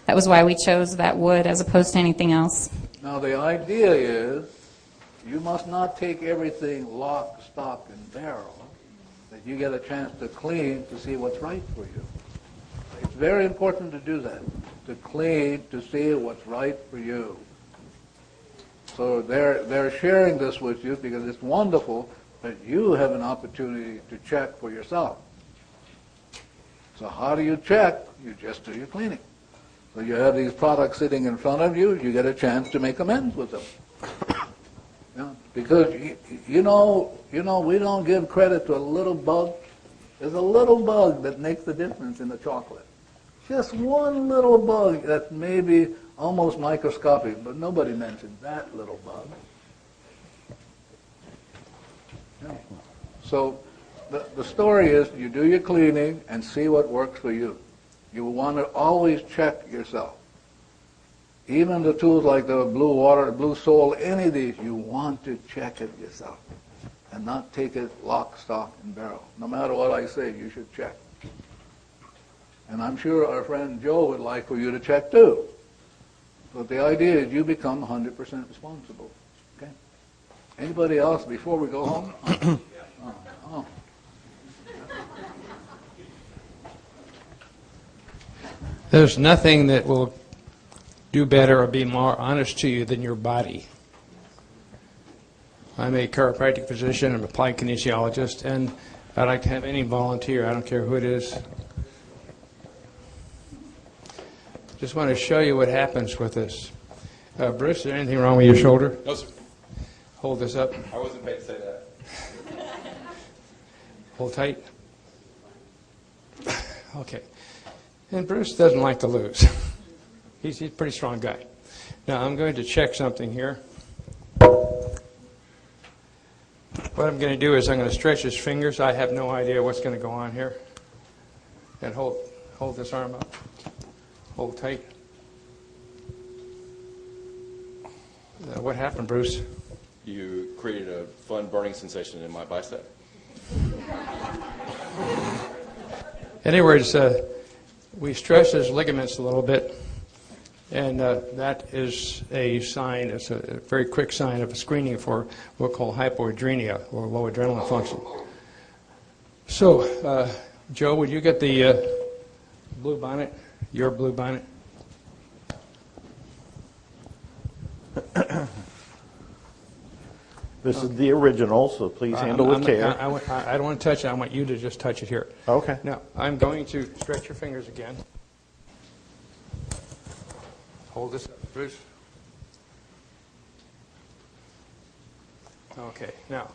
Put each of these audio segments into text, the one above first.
that was why we chose that wood as opposed to anything else. Now the idea is you must not take everything lock, stock, and barrel, that you get a chance to clean to see what's right for you. It's very important to do that, to clean to see what's right for you. So they're sharing this with you because it's wonderful that you have an opportunity to check for yourself. So how do you check? You just do your cleaning. So you have these products sitting in front of you, you get a chance to make amends with them. Yeah, because, you know, we don't give credit to a little bug. There's a little bug that makes the difference in the chocolate. Just one little bug that may be almost microscopic, but nobody mentioned that little bug. Yeah. So the story is you do your cleaning and see what works for you. You want to always check yourself. Even the tools like the blue water, blue soul, any of these, you want to check it yourself and not take it lock, stock, and barrel. No matter what I say, you should check. And I'm sure our friend Joe would like for you to check too. But the idea is you become 100% responsible. Okay? Anybody else before we go home? Oh. There's nothing that will do better or be more honest to you than your body. I'm a chiropractic physician, I'm an applied kinesiologist, and I'd like to have any volunteer, I don't care who it is. Just want to show you what happens with this. Bruce, is there anything wrong with your shoulder? No, sir. Hold this up. I wasn't paid to say that. Hold tight. Okay. And Bruce doesn't like to lose. He's a pretty strong guy. Now I'm going to check something here. What I'm going to do is I'm going to stretch his fingers. I have no idea what's going to go on here. And hold this arm up. Hold tight. What happened, Bruce? You created a fun burning sensation in my bicep. In other words, we stretch his ligaments a little bit, and that is a sign, it's a very quick sign of a screening for what we call hypoadrenia, or low adrenaline function. So, Joe, would you get the blue bonnet, your blue bonnet? This is the original, so please handle with care. I don't want to touch it. I want you to just touch it here. Okay. Now, I'm going to stretch your fingers again. Hold this up, Bruce. Okay, now,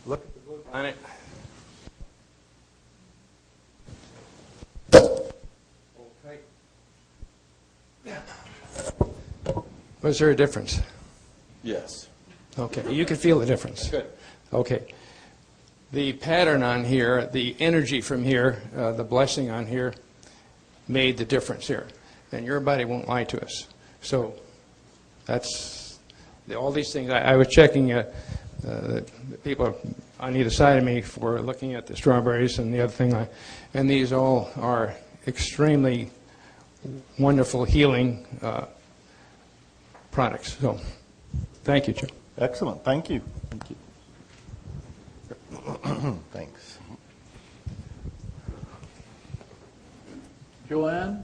look at the blue bonnet. Hold tight. Was there a difference? Yes. Okay, you can feel the difference. Good. Okay. The pattern on here, the energy from here, the blessing on here, made the difference here. And your body won't lie to us. So that's all these things. I was checking the people on either side of me for looking at the strawberries and the other thing. And these all are extremely wonderful healing products. So thank you, Joe. Excellent. Thank you. Thank you. Thanks. Joanne,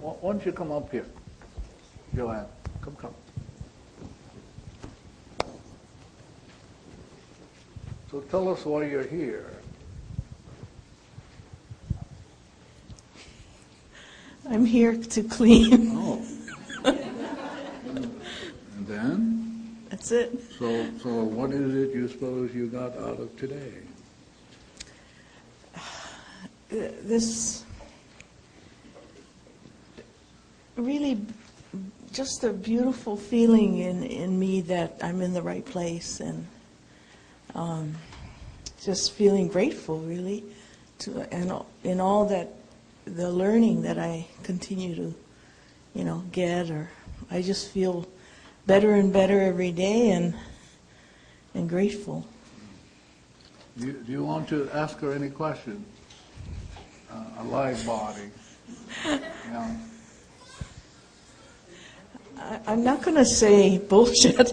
why don't you come up here? Joanne, come. So tell us why you're here. I'm here to clean. Oh. And then? That's it. So what is it you suppose you got out of today? This really just a beautiful feeling in me that I'm in the right place, and just feeling grateful really and in all that the learning that I continue to get, or I just feel better and better every day, and grateful. Do you want to ask her any questions? A live body. Yeah. I'm not going to say bullshit.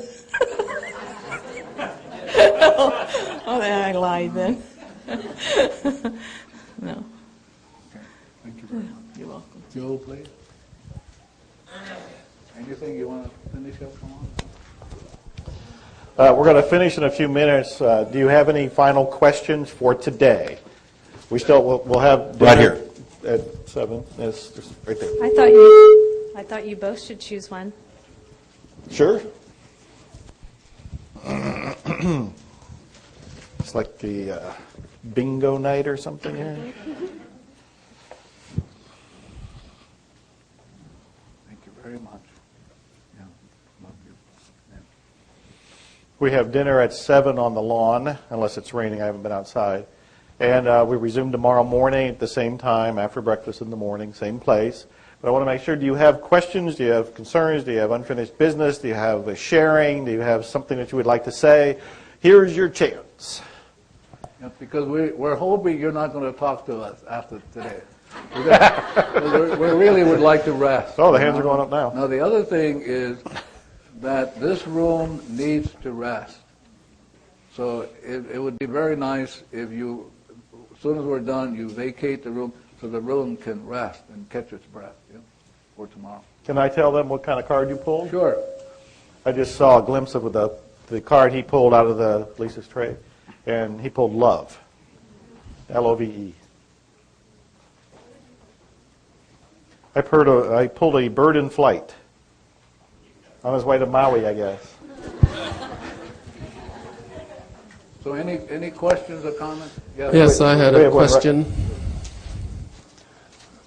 Oh, then I lied then. No. Thank you very much. You're welcome. Joe, please. Anything you want to finish up on? We're going to finish in a few minutes. Do you have any final questions for today? We'll have dinner Right here. At 7. It's just right there. I thought you both should choose one. Sure. It's like the bingo night or something here. Thank you very much. Yeah, love you. Yeah. We have dinner at 7 on the lawn, unless it's raining. I haven't been outside. And we resume tomorrow morning at the same time, after breakfast in the morning, same place. But I want to make sure, do you have questions? Do you have concerns? Do you have unfinished business? Do you have a sharing? Do you have something that you would like to say? Here's your chance. Yeah, because we're hoping you're not going to talk to us after today. We really would like to rest. Oh, the hands are going up now. Now, the other thing is that this room needs to rest. So it would be very nice if you, as soon as we're done, you vacate the room so the room can rest and catch its breath, for tomorrow. Can I tell them what kind of card you pulled? Sure. I just saw a glimpse of the card he pulled out of Lisa's tray, and he pulled love, L-O-V-E. I pulled a bird in flight, on his way to Maui, I guess. So any questions or comments? Yes, I had a question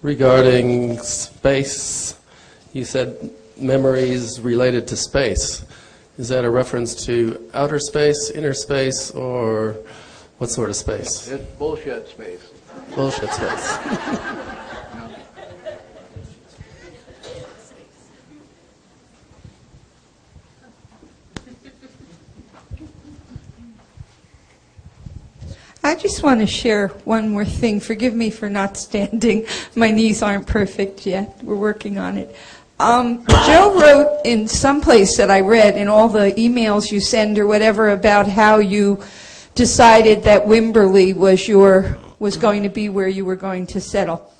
regarding space. You said memories related to space. Is that a reference to outer space, inner space, or what sort of space? It's bullshit space. Bullshit space. I just want to share one more thing. Forgive me for not standing. My knees aren't perfect yet. We're working on it. Joe wrote in some place that I read in all the emails you send or whatever about how you decided that Wimberley was going to be where you were going to settle.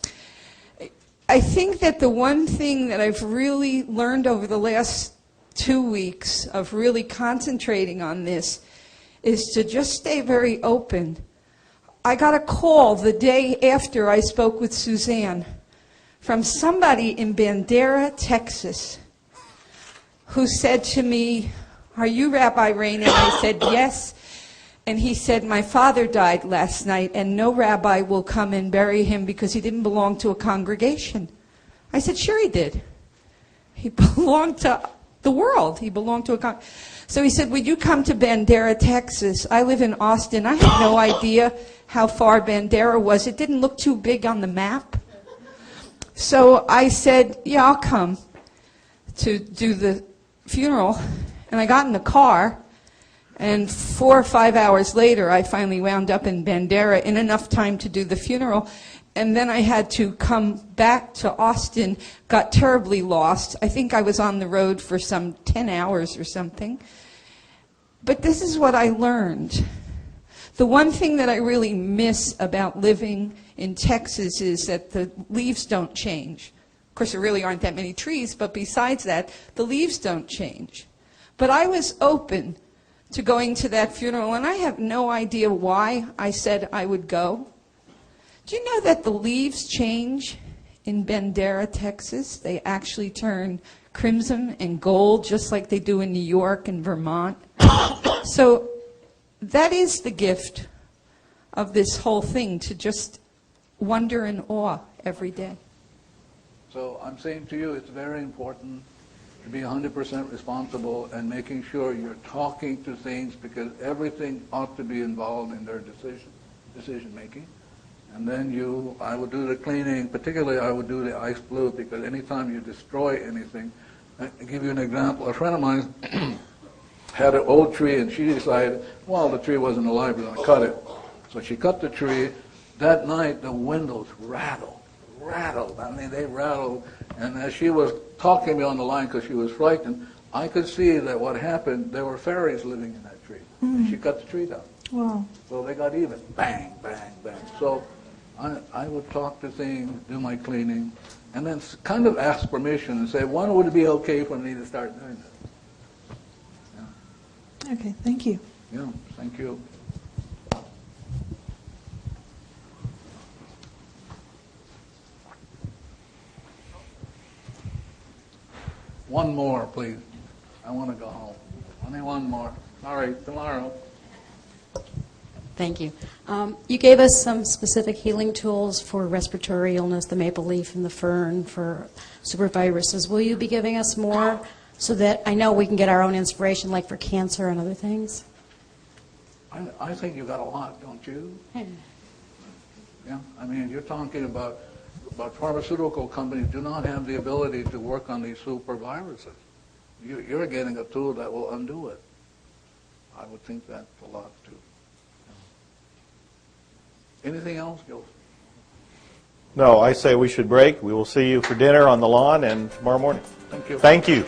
I think that the one thing that I've really learned over the last 2 weeks of really concentrating on this is to just stay very open. I got a call the day after I spoke with Suzanne from somebody in Bandera, Texas, who said to me, "Are you Rabbi Rain?" And I said, "Yes." And he said, "My father died last night, and no rabbi will come and bury him because he didn't belong to a congregation." I said, "Sure he did. He belonged to the world. He belonged to a congregation." So he said, "Would you come to Bandera, Texas? I live in Austin." I had no idea how far Bandera was. It didn't look too big on the map. So I said, "Yeah, I'll come to do the funeral." And I got in the car, and 4 or 5 hours later, I finally wound up in Bandera in enough time to do the funeral. And then I had to come back to Austin, got terribly lost. I think I was on the road for some 10 hours or something. But this is what I learned. The one thing that I really miss about living in Texas is that the leaves don't change. Of course, there really aren't that many trees, but besides that, the leaves don't change. But I was open to going to that funeral, and I have no idea why I said I would go. Do you know that the leaves change in Bandera, Texas? They actually turn crimson and gold, just like they do in New York and Vermont. So that is the gift of this whole thing, to just wonder in awe every day. So I'm saying to you, it's very important to be 100% responsible and making sure you're talking to things, because everything ought to be involved in their decision making. And then I would do the cleaning, particularly I would do the ice blue, because anytime you destroy anything, I'll give you an example. A friend of mine had an old tree, and she decided, well, the tree wasn't alive, we're going to cut it. So she cut the tree. That night, the windows rattled rattled. I mean, they rattled. And as she was talking to me on the line because she was frightened, I could see that what happened, there were fairies living in that tree. And she cut the tree down. Wow. So they got even. Bang, bang, bang. So I would talk to things, do my cleaning, and then kind of ask permission and say, when would it be okay for me to start doing this? Yeah. Okay, thank you. Yeah, thank you. One more, please. I want to go home. Only one more. All right, tomorrow. Thank you. You gave us some specific healing tools for respiratory illness, the maple leaf and the fern, for superviruses. Will you be giving us more so that I know we can get our own inspiration, like for cancer and other things? I think you got a lot, don't you? Yeah. I mean, you're talking about pharmaceutical companies do not have the ability to work on these super viruses. You're getting a tool that will undo it. I would think that's a lot, too. Anything else, Joe? No, I say we should break. We will see you for dinner on the lawn and tomorrow morning. Thank you. Thank you.